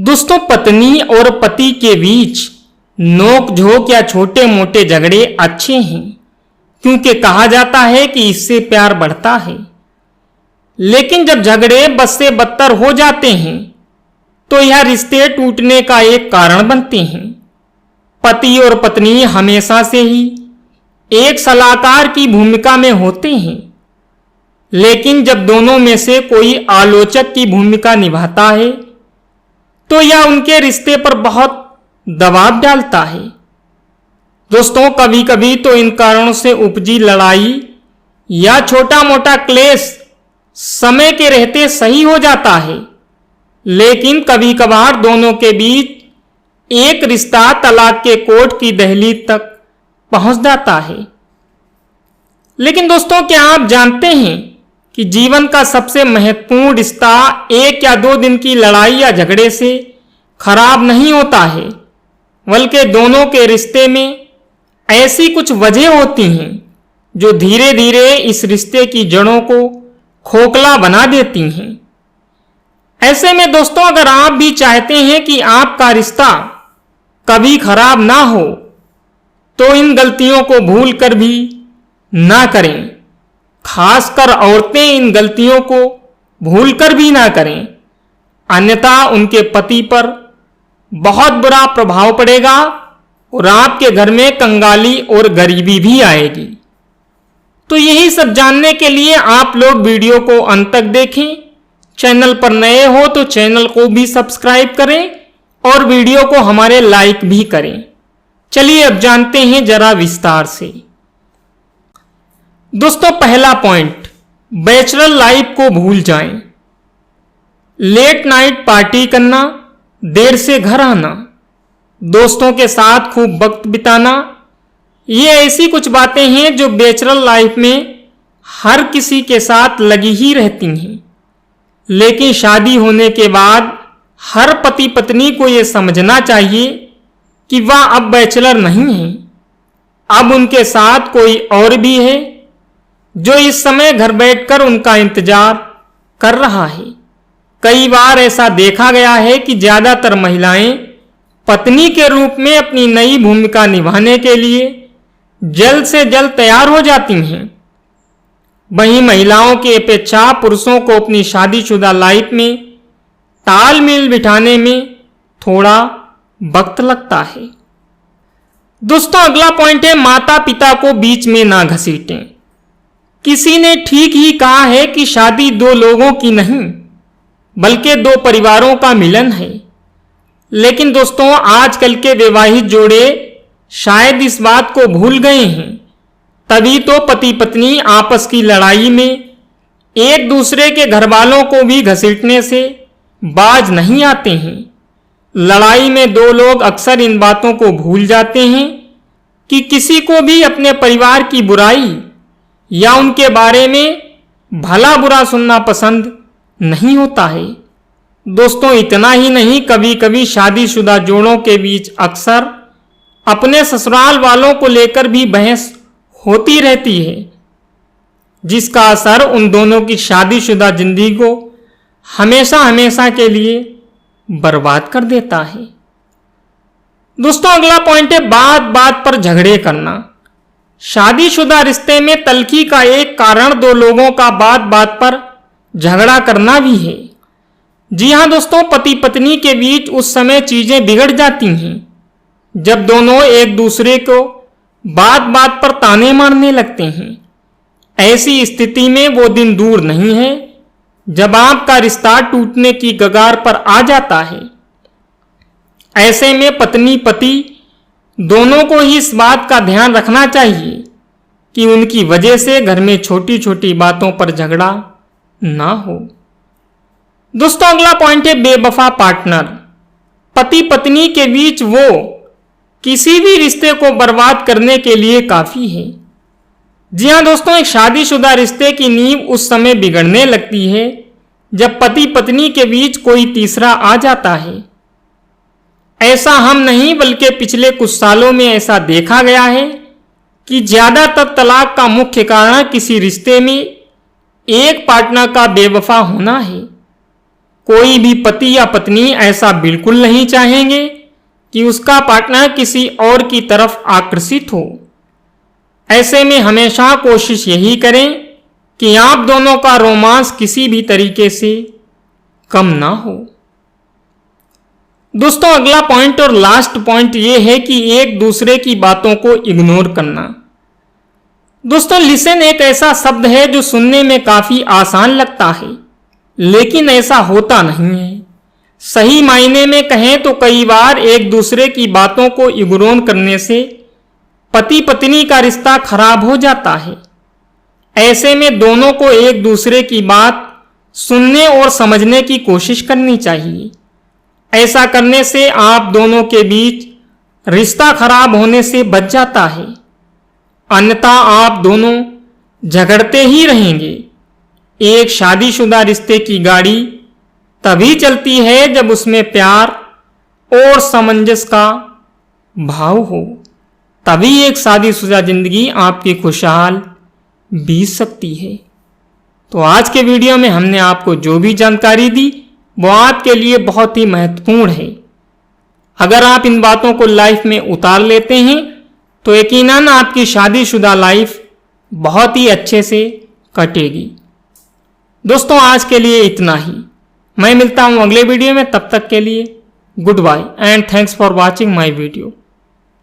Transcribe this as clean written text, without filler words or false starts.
दोस्तों, पत्नी और पति के बीच नोक झोंक या छोटे मोटे झगड़े अच्छे हैं, क्योंकि कहा जाता है कि इससे प्यार बढ़ता है। लेकिन जब झगड़े बद से बदतर हो जाते हैं तो यह रिश्ते टूटने का एक कारण बनते हैं। पति और पत्नी हमेशा से ही एक सलाहकार की भूमिका में होते हैं, लेकिन जब दोनों में से कोई आलोचक की भूमिका निभाता है तो यह उनके रिश्ते पर बहुत दबाव डालता है। दोस्तों, कभी कभी तो इन कारणों से उपजी लड़ाई या छोटा मोटा क्लेश समय के रहते सही हो जाता है, लेकिन कभी कभार दोनों के बीच एक रिश्ता तलाक के कोर्ट की दहलीज तक पहुंच जाता है। लेकिन दोस्तों, क्या आप जानते हैं कि जीवन का सबसे महत्वपूर्ण रिश्ता 1 या 2 दिन की लड़ाई या झगड़े से खराब नहीं होता है, बल्कि दोनों के रिश्ते में ऐसी कुछ वजह होती हैं जो धीरे धीरे इस रिश्ते की जड़ों को खोखला बना देती हैं। ऐसे में दोस्तों, अगर आप भी चाहते हैं कि आपका रिश्ता कभी खराब ना हो तो इन गलतियों को भूल कर भी ना करें। खासकर औरतें इन गलतियों को भूल कर भी ना करें, अन्यथा उनके पति पर बहुत बुरा प्रभाव पड़ेगा और आपके घर में कंगाली और गरीबी भी आएगी। तो यही सब जानने के लिए आप लोग वीडियो को अंत तक देखें। चैनल पर नए हो तो चैनल को भी सब्सक्राइब करें और वीडियो को हमारे लाइक भी करें। चलिए अब जानते हैं जरा विस्तार से। दोस्तों, पहला पॉइंट, बैचलर लाइफ को भूल जाएं। लेट नाइट पार्टी करना, देर से घर आना, दोस्तों के साथ खूब वक्त बिताना, ये ऐसी कुछ बातें हैं जो बैचलर लाइफ में हर किसी के साथ लगी ही रहती हैं। लेकिन शादी होने के बाद हर पति पत्नी को यह समझना चाहिए कि वह अब बैचलर नहीं है, अब उनके साथ कोई और भी है जो इस समय घर बैठकर उनका इंतजार कर रहा है। कई बार ऐसा देखा गया है कि ज्यादातर महिलाएं पत्नी के रूप में अपनी नई भूमिका निभाने के लिए जल्द से जल्द तैयार हो जाती हैं। वहीं महिलाओं की अपेक्षा पुरुषों को अपनी शादीशुदा लाइफ में तालमेल बिठाने में थोड़ा वक्त लगता है। दोस्तों, अगला पॉइंट है, माता पिता को बीच में ना घसीटें। किसी ने ठीक ही कहा है कि शादी 2 लोगों की नहीं बल्कि 2 परिवारों का मिलन है। लेकिन दोस्तों, आजकल के वैवाहिक जोड़े शायद इस बात को भूल गए हैं, तभी तो पति पत्नी आपस की लड़ाई में एक दूसरे के घर वालों को भी घसीटने से बाज नहीं आते हैं। लड़ाई में 2 लोग अक्सर इन बातों को भूल जाते हैं कि किसी को भी अपने परिवार की बुराई या उनके बारे में भला बुरा सुनना पसंद नहीं होता है। दोस्तों, इतना ही नहीं, कभी कभी शादीशुदा जोड़ों के बीच अक्सर अपने ससुराल वालों को लेकर भी बहस होती रहती है, जिसका असर उन दोनों की शादीशुदा जिंदगी को हमेशा हमेशा के लिए बर्बाद कर देता है। दोस्तों, अगला पॉइंट है, बात बात पर झगड़े करना। शादीशुदा रिश्ते में तल्खी का एक कारण 2 लोगों का बात बात पर झगड़ा करना भी है। जी हां दोस्तों, पति पत्नी के बीच उस समय चीजें बिगड़ जाती हैं जब दोनों एक दूसरे को बात बात पर ताने मारने लगते हैं। ऐसी स्थिति में वो दिन दूर नहीं है जब आपका रिश्ता टूटने की कगार पर आ जाता है। ऐसे में पत्नी पति दोनों को ही इस बात का ध्यान रखना चाहिए कि उनकी वजह से घर में छोटी छोटी बातों पर झगड़ा ना हो। दोस्तों, अगला पॉइंट है, बेवफा पार्टनर। पति पत्नी के बीच वो किसी भी रिश्ते को बर्बाद करने के लिए काफी है। जी हां दोस्तों, एक शादीशुदा रिश्ते की नींव उस समय बिगड़ने लगती है जब पति पत्नी के बीच कोई तीसरा आ जाता है। ऐसा हम नहीं बल्कि पिछले कुछ सालों में ऐसा देखा गया है कि ज्यादातर तलाक का मुख्य कारण किसी रिश्ते में एक पार्टनर का बेवफा होना है। कोई भी पति या पत्नी ऐसा बिल्कुल नहीं चाहेंगे कि उसका पार्टनर किसी और की तरफ आकर्षित हो। ऐसे में हमेशा कोशिश यही करें कि आप दोनों का रोमांस किसी भी तरीके से कम ना हो। दोस्तों, अगला पॉइंट और लास्ट पॉइंट यह है कि एक दूसरे की बातों को इग्नोर करना। दोस्तों, लिसन एक ऐसा शब्द है जो सुनने में काफी आसान लगता है, लेकिन ऐसा होता नहीं है। सही मायने में कहें तो कई बार एक दूसरे की बातों को इग्नोर करने से पति पत्नी का रिश्ता खराब हो जाता है। ऐसे में दोनों को एक दूसरे की बात सुनने और समझने की कोशिश करनी चाहिए। ऐसा करने से आप दोनों के बीच रिश्ता खराब होने से बच जाता है, अन्यथा आप दोनों झगड़ते ही रहेंगे। एक शादीशुदा रिश्ते की गाड़ी तभी चलती है जब उसमें प्यार और सामंजस्य का भाव हो, तभी एक शादीशुदा जिंदगी आपकी खुशहाल बीत सकती है। तो आज के वीडियो में हमने आपको जो भी जानकारी दी वो आपके लिए बहुत ही महत्वपूर्ण है। अगर आप इन बातों को लाइफ में उतार लेते हैं तो यकीनन आपकी शादीशुदा लाइफ बहुत ही अच्छे से कटेगी। दोस्तों, आज के लिए इतना ही। मैं मिलता हूं अगले वीडियो में, तब तक के लिए goodbye and thanks for watching my video.